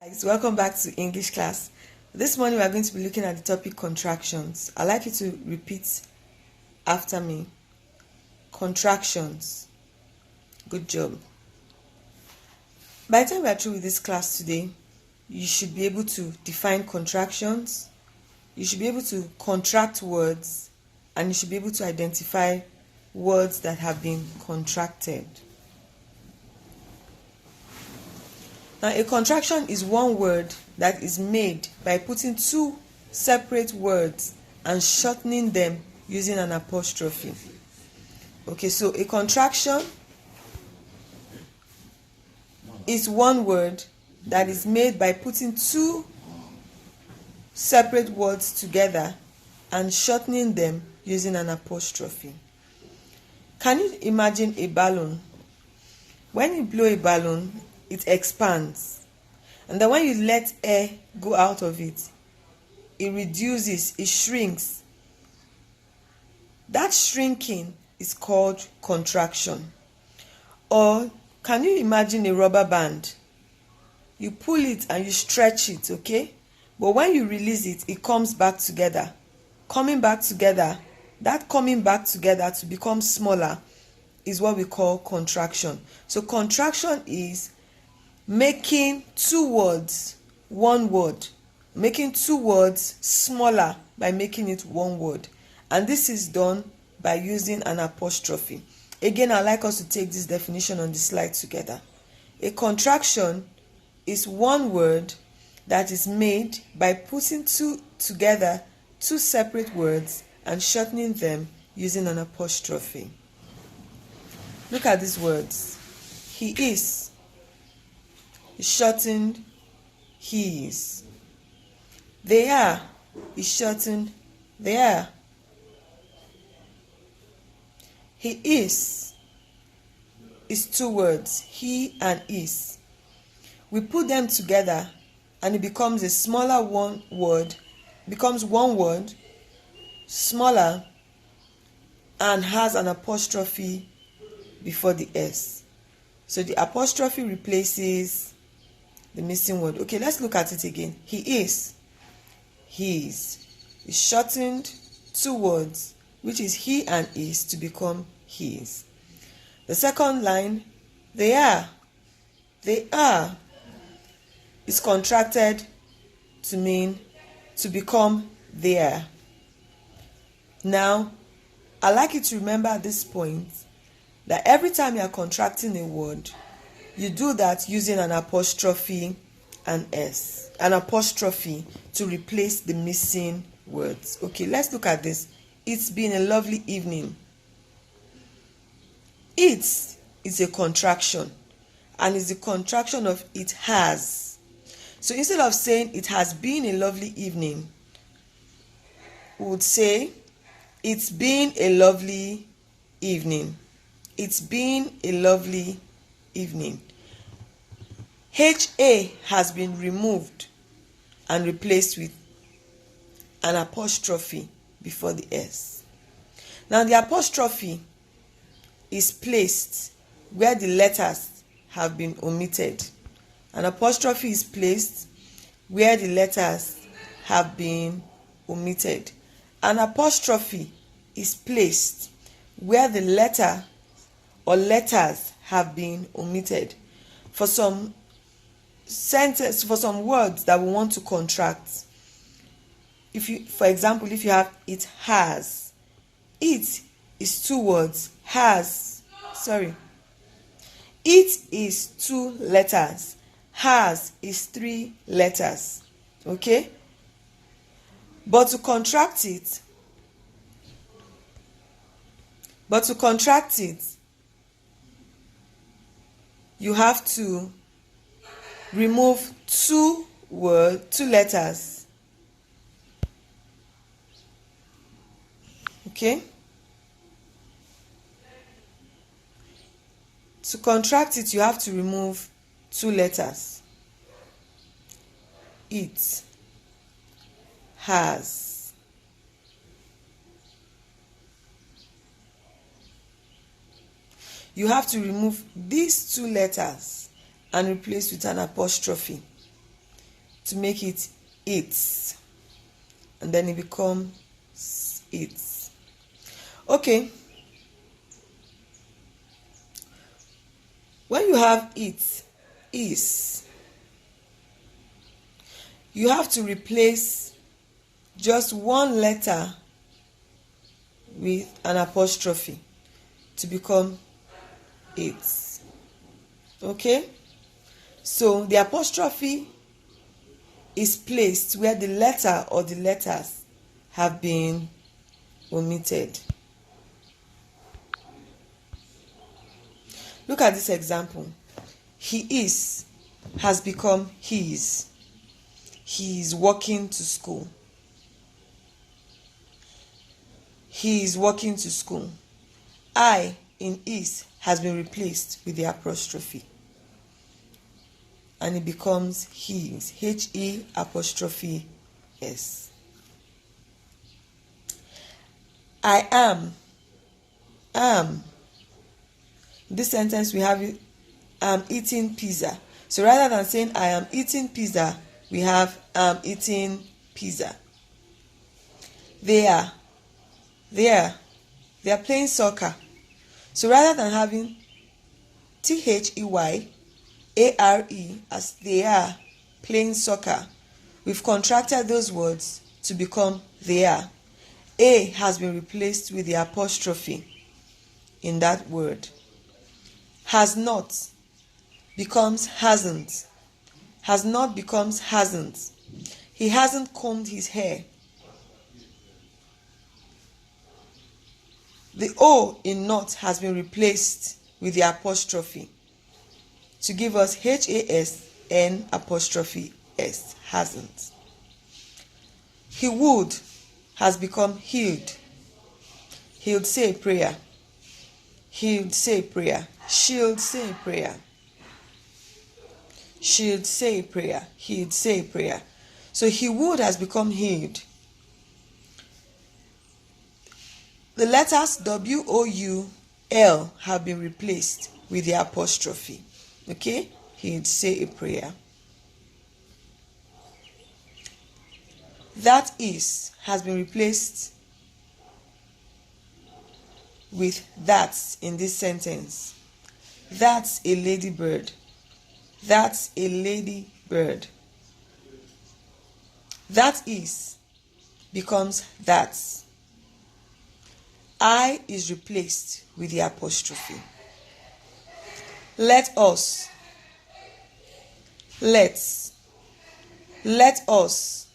Guys, welcome back to English class. This morning we are going to be looking at the topic contractions. I'd like you to repeat after me. Contractions. Good job. By the time we are through with this class today, you should be able to define contractions, you should be able to contract words, and you should be able to identify words that have been contracted. Now, a contraction is one word that is made by putting two separate words and shortening them using an apostrophe. Okay, so a contraction is one word that is made by putting two separate words together and shortening them using an apostrophe. Can you imagine a balloon? When you blow a balloon, it expands, and then when you let air go out of it, it reduces, it shrinks. That shrinking is called contraction. Or can you imagine a rubber band? You pull it and you stretch it, okay? But when you release it, it comes back together. Coming back together, that coming back together to become smaller is what we call contraction. So contraction is making two words one word, making two words smaller by making it one word, and this is done by using an apostrophe. Again, I'd like us to take this definition on the slide together. A contraction is one word that is made by putting two separate words and shortening them using an apostrophe. Look at these words. He is shortened his. They are is shortened their. He is two words, he and is. We put them together and it becomes a smaller one word, becomes one word, smaller, and has an apostrophe before the S. So the apostrophe replaces the missing word. Okay, let's look at it again. He is, his. It's shortened two words, which is he and is, to become his. The second line, they are is contracted to become their. Now, I'd like you to remember at this point that every time you are contracting a word, you do that using an apostrophe and S. An apostrophe to replace the missing words. Okay, let's look at this. It's been a lovely evening. It is a contraction, and is the contraction of it has. So instead of saying it has been a lovely evening, we would say it's been a lovely evening. It's been a lovely evening. HA has been removed and replaced with an apostrophe before the S. Now the apostrophe is placed where the letters have been omitted. An apostrophe is placed where the letters have been omitted. An apostrophe is placed where the letter or letters have been omitted. For some sentence, for some words that we want to contract, for example, if you have it has, it is two words, it is two letters, has is three letters. Okay, but to contract it, you have to remove two letters. Okay? To contract it, you have to remove two letters. It has. You have to remove these two letters and replace with an apostrophe. to make it its, and then it becomes its. Okay, when you have it, is, you have to replace just one letter with an apostrophe to become its. Okay, so the apostrophe is placed where the letter or the letters have been omitted. Look at this example. He is has become his. He is walking to school. He is walking to school. I in is has been replaced with the apostrophe, and it becomes his. He apostrophe s. I am. This sentence we have I'm eating pizza. So rather than saying I am eating pizza, we have I'm eating pizza. They are playing soccer. So rather than having THEYARE as they are playing soccer, we've contracted those words to become they are. A has been replaced with the apostrophe in that word. Has not becomes hasn't. Has not becomes hasn't. He hasn't combed his hair. The O in not has been replaced with the apostrophe to give us HASN apostrophe S, hasn't. He would has become he'd. He'd say a prayer. He'd say a prayer. She'd say a prayer. She'd say a prayer. He'd say a prayer. So he would has become he'd. The letters WOUL have been replaced with the apostrophe. Okay? He'd say a prayer. That is has been replaced with that's in this sentence. That's a ladybird. That's a ladybird. That is becomes that's. I is replaced with the apostrophe. Let us. Let's. Let us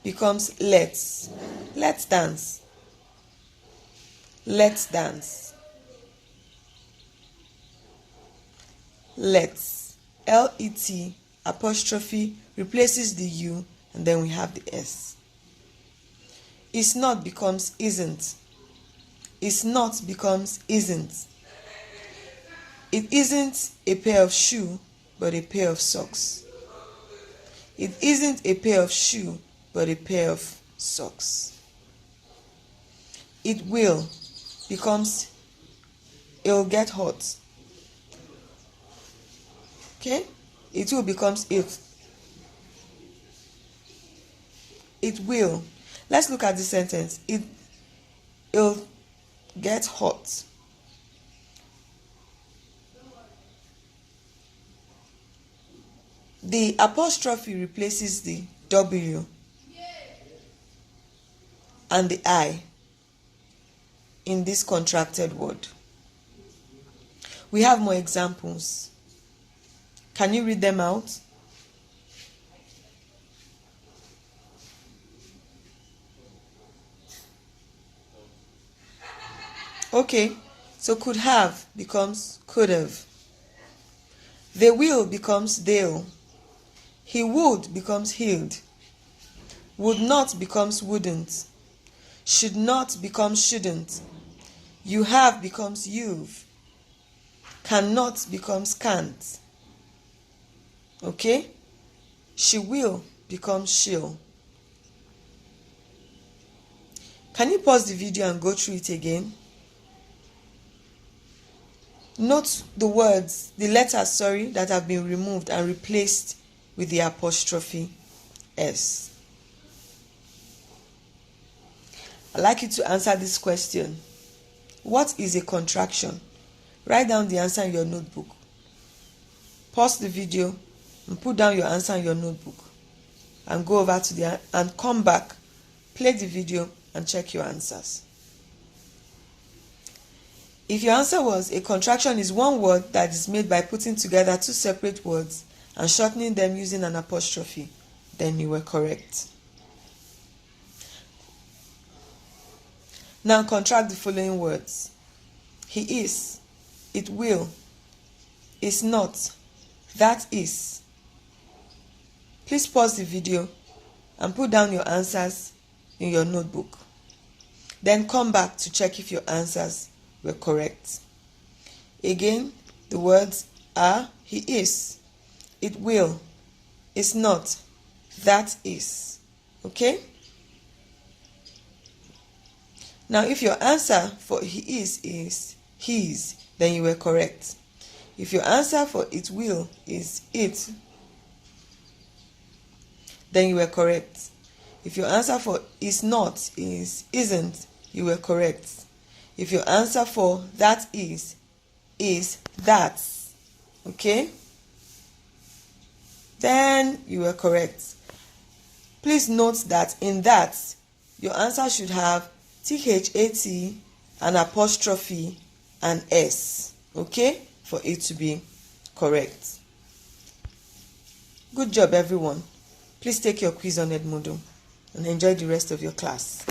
becomes let's. Let's dance. Let's dance. Let's. LET apostrophe replaces the U, and then we have the S. Is not becomes isn't. Is not becomes isn't. It isn't a pair of shoe, but a pair of socks. It isn't a pair of shoe, but a pair of socks. It will becomes it'll get hot. Okay? It will becomes it. It will. Let's look at this sentence. It'll get hot. The apostrophe replaces the W and the I in this contracted word. We have more examples. Can you read them out? Okay, so could have becomes could have. They will becomes they'll. He would becomes he'd. Would not becomes wouldn't. Should not becomes shouldn't. You have becomes you've. Cannot becomes can't. Okay? She will becomes she'll. Can you pause the video and go through it again? Note the words, the letters, that have been removed and replaced with the apostrophe S. I'd like you to answer this question. What is a contraction? Write down the answer in your notebook. Pause the video and put down your answer in your notebook. And go over to and come back, play the video and check your answers. If your answer was a contraction is one word that is made by putting together two separate words and shortening them using an apostrophe, then you were correct. Now contract the following words. He is, it will, is not, that is. Please pause the video and put down your answers in your notebook. Then come back to check if your answers were correct. Again, the words are he is, it will, is not, that is. Okay? Now, if your answer for he is his, then you were correct. If your answer for it will is it, then you were correct. If your answer for is not is isn't, you were correct. If your answer for that is that, okay, then you were correct. Please note that in that, your answer should have THAT, an apostrophe, and S, okay, for it to be correct. Good job, everyone. Please take your quiz on Edmodo and enjoy the rest of your class.